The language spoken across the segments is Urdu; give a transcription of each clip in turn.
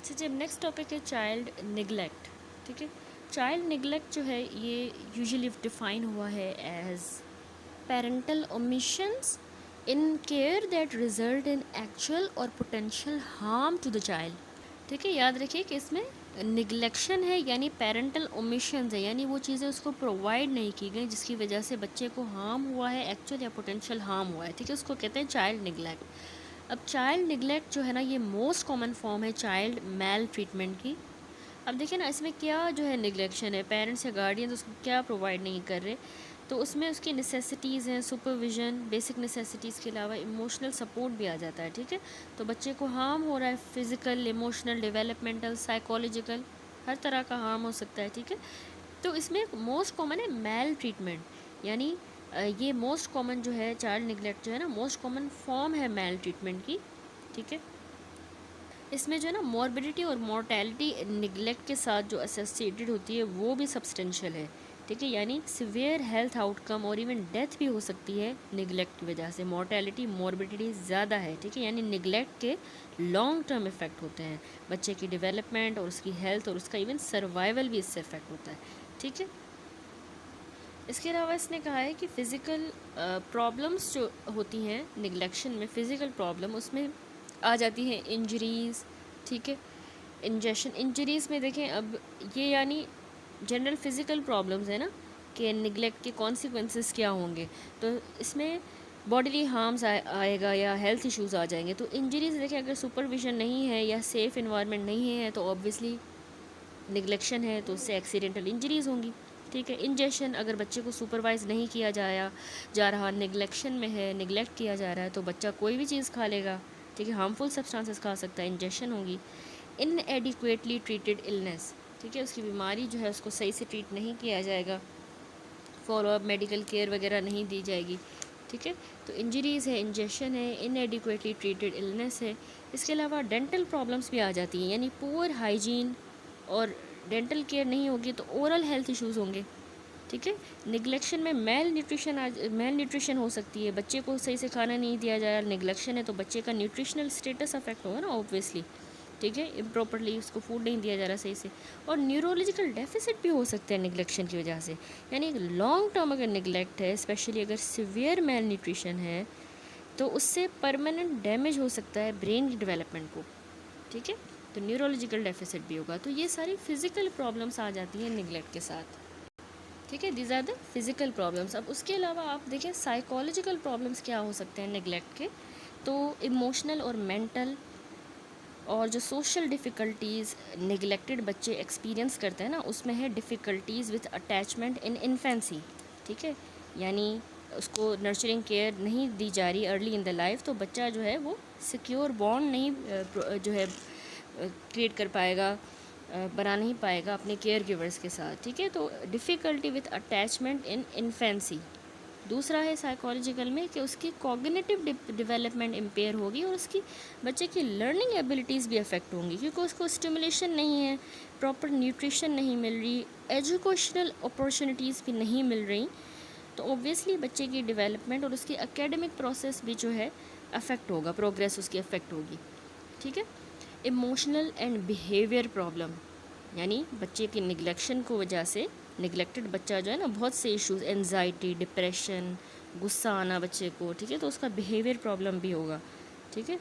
اچھا جب نیکسٹ ٹاپک ہے چائلڈ نگلیکٹ. ٹھیک ہے. چائلڈ نگلیکٹ جو ہے یہ یوزلی ڈیفائن ہوا ہے as parental omissions in care that result in actual اور potential harm to the child. ٹھیک ہے. یاد رکھیے کہ اس میں نگلیکشن ہے یعنی پیرنٹل اومیشنز ہے یعنی وہ چیزیں اس کو پرووائڈ نہیں کی گئی جس کی وجہ سے بچے کو ہارم ہوا ہے ایکچوئل یا پوٹینشیل ہارم ہوا ہے. ٹھیک ہے. اس کو کہتے ہیں چائلڈ نگلیکٹ. اب چائلڈ نگلیکٹ جو ہے نا یہ موسٹ کامن فارم ہے چائلڈ میل ٹریٹمنٹ کی. اب دیکھیں نا اس میں کیا جو ہے نگلیکشن ہے, پیرنٹس یا گارڈینز اس کو کیا پرووائڈ نہیں کر رہے. تو اس میں اس کی نیسیسٹیز ہیں, سپرویژن, بیسک نیسیسٹیز کے علاوہ ایموشنل سپورٹ بھی آ جاتا ہے. ٹھیک ہے. تو بچے کو ہارم ہو رہا ہے فزیکل, ایموشنل, ڈیولپمنٹل, سائیکولوجیکل, ہر طرح کا ہارم ہو سکتا ہے. ٹھیک ہے. تو اس میں موسٹ کامن ہے میل ٹریٹمنٹ یعنی یہ موسٹ کامن جو ہے چائلڈ نگلیکٹ جو ہے نا موسٹ کامن فارم ہے میل ٹریٹمنٹ کی. ٹھیک ہے. اس میں جو ہے نا موربیڈیٹی اور مورٹیلٹی نگلیکٹ کے ساتھ جو ایسوسیٹیڈ ہوتی ہے وہ بھی سبسٹینشیل ہے. ٹھیک ہے. یعنی سیویئر ہیلتھ آؤٹ کم اور ایون ڈیتھ بھی ہو سکتی ہے نگلیکٹ کی وجہ سے. مورٹیلٹی, موربیڈیٹی زیادہ ہے. ٹھیک ہے. یعنی نگلیکٹ کے لانگ ٹرم افیکٹ ہوتے ہیں بچے کی ڈیولپمنٹ اور اس کی ہیلتھ اور اس کا ایون سروائیول بھی اس سے افیکٹ ہوتا ہے. ٹھیک ہے. اس کے علاوہ اس نے کہا ہے کہ فزیکل پرابلمس جو ہوتی ہیں نگلیکشن میں, فزیکل پرابلم اس میں آ جاتی ہیں انجریز. ٹھیک ہے. انجریز میں دیکھیں اب یہ یعنی جنرل فزیکل پرابلمز ہیں نا کہ نگلیکٹ کے کانسیکوینسز کیا ہوں گے. تو اس میں باڈیلی ہارمز آئے گا یا ہیلتھ ایشوز آ جائیں گے. تو انجریز دیکھیں اگر سپرویژن نہیں ہے یا سیف انوائرمنٹ نہیں ہے تو آبویسلی نگلیکشن ہے تو اس سے ایکسیڈنٹل انجریز ہوں گی. ٹھیک ہے. انجیکشن اگر بچے کو سپروائز نہیں کیا جا رہا, نگلیکشن میں ہے, نگلیکٹ کیا جا رہا ہے تو بچہ کوئی بھی چیز کھا لے گا. ٹھیک ہے. ہارمفل سبسٹانسز کھا سکتا ہے, انجیکشن ہوگی. ان ایڈیکویٹلی ٹریٹڈ النیس. ٹھیک ہے. اس کی بیماری جو ہے اس کو صحیح سے ٹریٹ نہیں کیا جائے گا, فالو اپ میڈیکل کیئر وغیرہ نہیں دی جائے گی. ٹھیک ہے. تو انجریز ہے, انجیکشن ہے, ان ایڈیکویٹلی ٹریٹڈ النیس ہے. اس کے علاوہ ڈینٹل پرابلمس بھی آ جاتی ہیں یعنی پور ہائیجین اور ڈینٹل کیئر نہیں ہوگی تو اورل ہیلتھ ایشوز ہوں گے. ٹھیک ہے. نگلیکشن میں میل نیوٹریشن ہو سکتی ہے, بچے کو صحیح سے کھانا نہیں دیا جائے. نگلیکشن ہے تو بچے کا نیوٹریشنل اسٹیٹس افیکٹ ہوگا نا اوبویسلی. ٹھیک ہے. امپراپرلی اس کو فوڈ نہیں دیا جا رہا صحیح سے. اور نیورولوجیکل ڈیفیسٹ بھی ہو سکتے ہیں نگلیکشن کی وجہ سے. یعنی لانگ ٹرم اگر نگلیکٹ ہے, اسپیشلی اگر سیویئر میل نیوٹریشن ہے تو اس سے پرماننٹ ڈیمیج ہو سکتا ہے برین کی ڈیولپمنٹ کو. ٹھیک ہے. تو نیورولوجیکل ڈیفیسٹ بھی ہوگا. تو یہ ساری فزیکل پرابلمس آ جاتی ہیں نگلیکٹ کے ساتھ. ٹھیک ہے. These are the physical problems. اب اس کے علاوہ آپ دیکھیں سائیکولوجیکل پرابلمس کیا ہو سکتے ہیں نگلیکٹ کے. تو ایموشنل اور مینٹل اور جو سوشل ڈیفیکلٹیز نگلیکٹڈ بچے ایکسپیرینس کرتے ہیں نا اس میں ہے difficulties with attachment in infancy. ٹھیک ہے. یعنی اس کو نرچرنگ کیئر نہیں دی جا رہی ارلی ان دا لائف تو بچہ جو ہے وہ سیکیور بانڈ نہیں جو ہے کریٹ کر پائے گا, بنا نہیں پائے گا اپنے کیئر گیورس کے ساتھ. ٹھیک ہے. تو difficulty with attachment in infancy. دوسرا ہے سائیکالوجیکل میں کہ اس کی کوگنیٹیو ڈیولپمنٹ امپیئر ہوگی اور اس کی بچے کی لرننگ ایبلٹیز بھی افیکٹ ہوں گی کیونکہ اس کو اسٹیمولیشن نہیں ہے, پراپر نیوٹریشن نہیں مل رہی, ایجوکیشنل اپارچونیٹیز بھی نہیں مل رہی. تو اوبویسلی بچے کی ڈیولپمنٹ اور اس کی اکیڈمک پروسیس بھی جو ہے افیکٹ ہوگا, پروگریس اس کی افیکٹ ہوگی. ٹھیک ہے. ایموشنل اینڈ بیہیویئر پرابلم یعنی بچے کی نگلیکشن کو وجہ سے نگلیکٹڈ بچہ جو ہے نا بہت سے ایشوز, انزائٹی, ڈپریشن, غصہ آنا بچے کو. ٹھیک ہے. تو اس کا بیہیویئر پرابلم بھی ہوگا. ٹھیک ہے.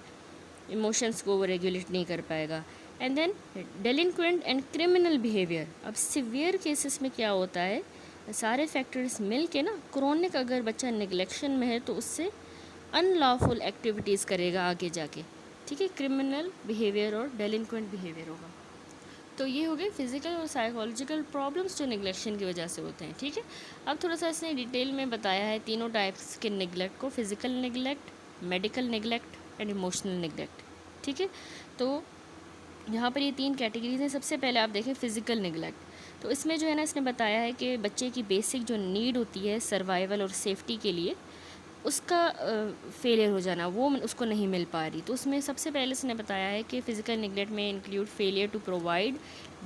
ایموشنس کو وہ ریگولیٹ نہیں کر پائے گا. And then delinquent and criminal behaviour. اب سیویئر کیسز میں کیا ہوتا ہے, سارے فیکٹرز مل کے نا کرونک اگر بچہ نگلیکشن میں ہے تو اس سے ان لافل ایکٹیویٹیز کرے گا آگے جا کے. ٹھیک ہے. کرمنل بیہیویئر اور ڈیلنکوینٹ بیہیویئر ہوگا. تو یہ ہو گئے فزیکل اور سائیکالوجیکل پرابلمس جو نگلیکشن کی وجہ سے ہوتے ہیں. ٹھیک ہے. اب تھوڑا سا اس نے ڈیٹیل میں بتایا ہے تینوں ٹائپس کے نگلیکٹ کو, physical neglect, medical neglect and emotional neglect. ٹھیک ہے. تو یہاں پر یہ تین کیٹیگریز ہیں. سب سے پہلے آپ دیکھیں فزیکل نگلیکٹ. تو اس میں جو ہے نا اس نے بتایا ہے کہ بچے کی بیسک جو نیڈ ہوتی ہے سروائیول اور سیفٹی کے لیے اس کا فیلئر ہو جانا, وہ اس کو نہیں مل پا رہی. تو اس میں سب سے پہلے اس نے بتایا ہے کہ فزیکل نگلیکٹ میں include failure to provide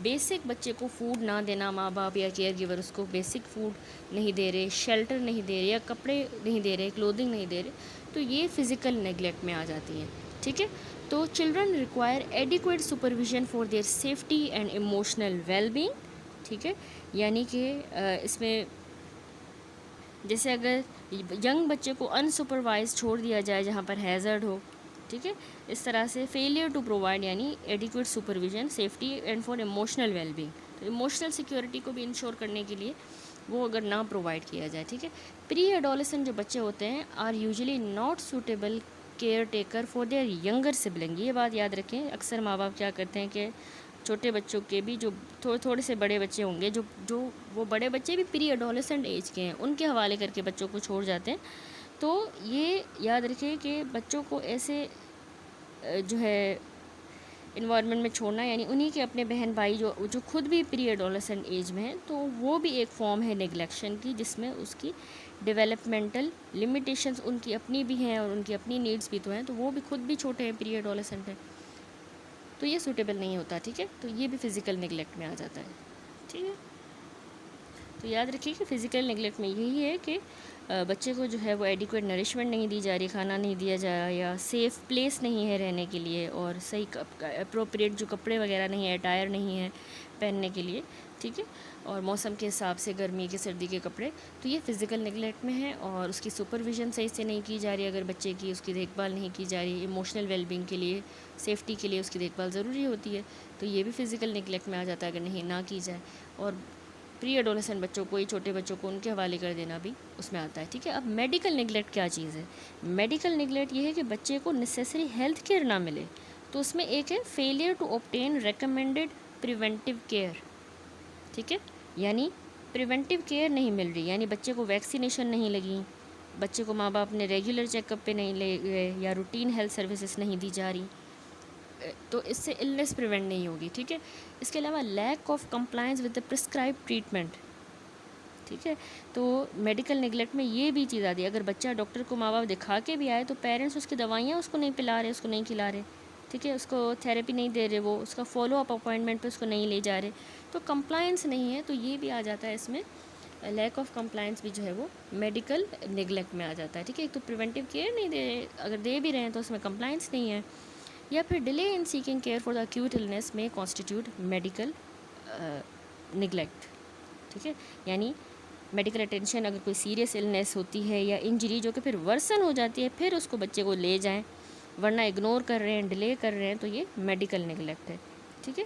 basic, بچے کو فوڈ نہ دینا, ماں باپ یا کیئر گیور اس کو بیسک فوڈ نہیں دے رہے, شیلٹر نہیں دے رہے, یا کپڑے نہیں دے رہے, کلودنگ نہیں دے رہے. تو یہ فزیکل نگلیکٹ میں آ جاتی ہیں. ٹھیک ہے. تو children require adequate supervision for their safety and emotional well being. ٹھیک ہے, یعنی کہ اس میں جیسے اگر ینگ بچے کو انسپروائز چھوڑ دیا جائے جہاں پر ہیزرڈ ہو, ٹھیک ہے, اس طرح سے فیلئر ٹو پرووائڈ یعنی adequate supervision safety and for emotional well being, تو ایموشنل سیکیورٹی کو بھی انشور کرنے کے لیے وہ اگر نہ پرووائڈ کیا جائے. ٹھیک ہے, پری ایڈولسنٹ جو بچے ہوتے ہیں are usually not suitable caretaker for their younger sibling. یہ بات یاد رکھیں, اکثر ماں باپ کیا کرتے ہیں کہ چھوٹے بچوں کے بھی جو تھوڑے سے بڑے بچے ہوں گے, جو وہ بڑے بچے بھی پری ایڈولسنٹ ایج کے ہیں, ان کے حوالے کر کے بچوں کو چھوڑ جاتے ہیں. تو یہ یاد رکھیں کہ بچوں کو ایسے جو ہے انوائرمنٹ میں چھوڑنا, یعنی انہی کے اپنے بہن بھائی جو خود بھی پری ایڈولسنٹ ایج میں ہیں, تو وہ بھی ایک فارم ہے نیگلیکشن کی, جس میں اس کی ڈیولپمنٹل لمیٹیشنز ان کی اپنی بھی ہیں اور ان کی اپنی نیڈس بھی تو ہیں, تو وہ بھی خود بھی چھوٹے ہیں, پری ایڈولسنٹ ہیں, تو یہ سوٹیبل نہیں ہوتا. ٹھیک ہے, تو یہ بھی فزیکل نیگلیکٹ میں آ جاتا ہے. ٹھیک ہے, تو یاد رکھیے کہ فزیکل نیگلیکٹ میں یہی ہے کہ بچے کو جو ہے وہ ایڈیکویٹ نرشمنٹ نہیں دی جا رہی, کھانا نہیں دیا جا رہا, یا سیف پلیس نہیں ہے رہنے کے لیے, اور صحیح اپروپریٹ جو کپڑے وغیرہ نہیں ہے, اٹائر نہیں ہے پہننے کے لیے. ٹھیک ہے, اور موسم کے حساب سے گرمی کے سردی کے کپڑے, تو یہ فزیکل نیگلیکٹ میں ہے. اور اس کی سپرویژن صحیح سے نہیں کی جا رہی, اگر بچے کی اس کی دیکھ بھال نہیں کی جا رہی, ایموشنل ویل بینگ کے لیے, سیفٹی کے لیے اس کی دیکھ بھال ضروری ہوتی ہے, تو یہ بھی فزیکل نیگلیکٹ میں آ جاتا ہے اگر نہیں نہ کی جائے. اور پری ایڈولسنٹ بچوں کو, چھوٹے بچوں کو ان کے حوالے کر دینا بھی اس میں آتا ہے. ٹھیک ہے, اب میڈیکل نیگلیکٹ کیا چیز ہے؟ میڈیکل نیگلیکٹ یہ ہے کہ بچے کو نیسیسری ہیلتھ کیئر نہ ملے. تو اس میں ایک ہے failure to obtain recommended preventive care. ٹھیک ہے, یعنی پریونٹیو کیئر نہیں مل رہی, یعنی بچے کو ویکسینیشن نہیں لگی, بچے کو ماں باپ نے ریگولر چیک اپ پہ نہیں لے گئے, یا روٹین ہیلتھ سروسز نہیں دی جا رہی, تو اس سے النس پریونٹ نہیں ہوگی. ٹھیک ہے, اس کے علاوہ lack of compliance with the prescribe treatment. ٹھیک ہے, تو میڈیکل نیگلیکٹ میں یہ بھی چیز آتی ہے, اگر بچہ ڈاکٹر کو ماں باپ دکھا کے بھی آئے تو پیرنٹس اس کی دوائیاں اس کو نہیں پلا رہے, اس کو نہیں کھلا رہے. ٹھیک ہے, اس کو تھیراپی نہیں دے رہے, وہ اس کا فالو اپ اپوائنٹمنٹ پہ اس کو نہیں لے جا رہے, تو کمپلائنس نہیں ہے, تو یہ بھی آ جاتا ہے اس میں. لیک آف کمپلائنس بھی جو ہے وہ میڈیکل نیگلیکٹ میں آ جاتا ہے. ٹھیک ہے, ایک تو پریونٹیو کیئر نہیں دے رہے, اگر دے بھی رہے ہیں تو اس میں کمپلائنس نہیں ہے, یا پھر delay in seeking care for the acute illness میں کانسٹیٹیوٹ میڈیکل نیگلیکٹ. ٹھیک ہے, یعنی میڈیکل اٹینشن اگر کوئی سیریس النس ہوتی ہے یا انجری جو کہ پھر ورسن ہو جاتی ہے, پھر اس کو بچے کو لے جائیں, ورنہ اگنور کر رہے ہیں, ڈیلے کر رہے ہیں, تو یہ میڈیکل نیگلیکٹ ہے. ٹھیک ہے,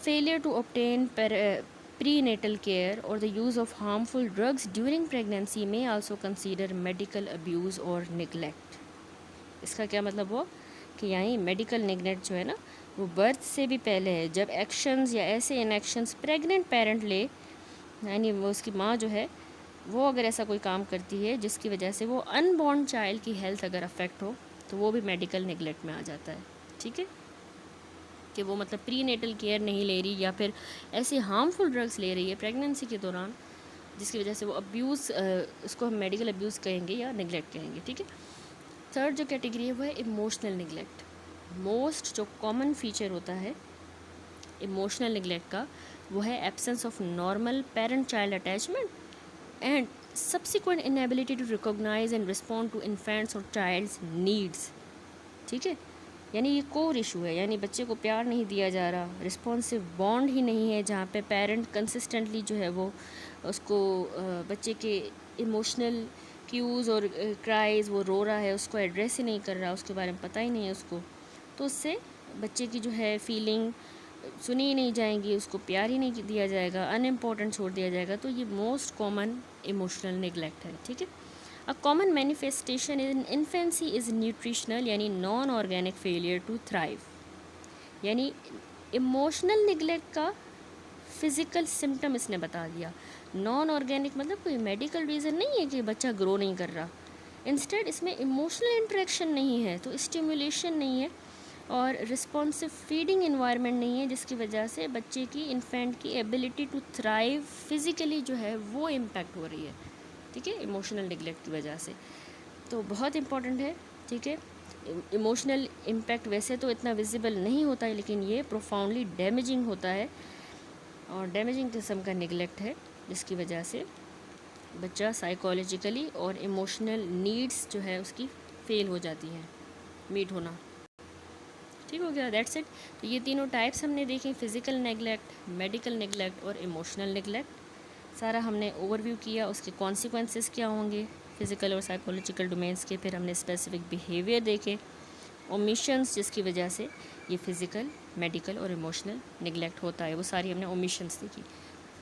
failure to obtain prenatal care اور the use of harmful drugs during pregnancy میں آلسو کنسیڈر میڈیکل ابیوز اور نیگلیکٹ. اس کا کیا مطلب ہوا کہ یعنی میڈیکل نیگلیکٹ جو ہے نا, وہ برتھ سے بھی پہلے ہے, جب ایکشنز یا ایسے ان ایکشنز پریگننٹ پیرنٹ لے, یعنی وہ اس کی ماں جو ہے وہ اگر ایسا کوئی کام کرتی ہے جس کی وجہ سے وہ ان بورن چائلڈ کی ہیلتھ اگر افیکٹ ہو, تو وہ بھی میڈیکل نیگلیکٹ میں آ جاتا ہے. ٹھیک ہے, کہ وہ مطلب پری نیٹل کیئر نہیں لے رہی, یا پھر ایسی ہارمفل ڈرگس لے رہی ہے پریگننسی کے دوران, جس کی وجہ سے وہ ابیوز, اس کو ہم میڈیکل ابیوز کہیں گے یا نیگلیکٹ کہیں گے. ٹھیک ہے, تھرڈ جو کیٹیگری ہے وہ ہے ایموشنل نیگلیکٹ. موسٹ جو کامن فیچر ہوتا ہے ایموشنل نیگلیکٹ کا, وہ ہے absence of normal parent child attachment and subsequent inability to recognise and respond to infant's اور چائلڈس نیڈس. ٹھیک ہے, یعنی یہ کور ایشو ہے, یعنی بچے کو پیار نہیں دیا جا رہا, رسپانسو بانڈ ہی نہیں ہے, جہاں پہ پیرنٹ کنسسٹنٹلی جو ہے وہ اس کو بچے کے ایموشنل کیوز اور کرائز, وہ رو رہا ہے, اس کو ایڈریس ہی نہیں کر رہا, اس کے بارے میں پتہ ہی نہیں ہے اس کو, تو اس سے بچے کی جو ہے فیلنگ سنی ہی نہیں جائیں گی, اس کو پیار ہی نہیں دیا جائے گا, ان امپورٹنٹ چھوڑ دیا جائے گا. تو یہ موسٹ کامن ایموشنل نیگلیکٹ ہے. ٹھیک ہے, A common manifestation in infancy is nutritional یعنی non organic failure to thrive. یعنی ایموشنل نیگلیکٹ کا فزیکل سمٹم اس نے بتا دیا. نان آرگینک مطلب کوئی میڈیکل ریزن نہیں ہے کہ بچہ گرو نہیں کر رہا, انسٹیڈ اس میں ایموشنل انٹریکشن نہیں ہے, تو اسٹیمولیشن نہیں ہے, اور رسپانسو فیڈنگ انوائرمنٹ نہیں ہے, جس کی وجہ سے بچے کی انفینٹ کی ایبلٹی ٹو تھرائیو فزیکلی جو ہے وہ امپیکٹ ہو رہی ہے. ٹھیک ہے, ایموشنل نیگلیکٹ کی وجہ سے, تو بہت امپورٹنٹ ہے. ٹھیک ہے, ایموشنل امپیکٹ ویسے تو اتنا ویزیبل نہیں ہوتا ہے, لیکن یہ پروفاؤنڈلی ڈیمیجنگ ہوتا ہے, اور ڈیمیجنگ قسم کا نیگلیکٹ ہے, جس کی وجہ سے بچہ سائیکالوجیکلی اور ایموشنل نیڈس جو ہے اس کی فیل ہو جاتی ہیں, میٹ ہونا. ٹھیک ہو گیا، دیٹس اٹ. تو یہ تینوں ٹائپس ہم نے دیکھیں، فزیکل نیگلیکٹ، میڈیکل نیگلیکٹ اور ایموشنل نیگلیکٹ. سارا ہم نے اوور ویو کیا، اس کے کانسیکوینسز کیا ہوں گے فزیکل اور سائیکولوجیکل ڈومینس کے. پھر ہم نے اسپیسیفک بیہیویئر دیکھے، اومیشنس جس کی وجہ سے یہ فزیکل، میڈیکل اور ایموشنل نگلیکٹ ہوتا ہے، وہ ساری ہم نے اومیشنس دیکھی.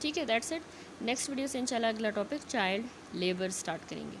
ٹھیک ہے، دیٹس اٹ. نیکسٹ ویڈیو سے انشاءاللہ اگلا ٹاپک چائلڈ لیبر اسٹارٹ کریں گے.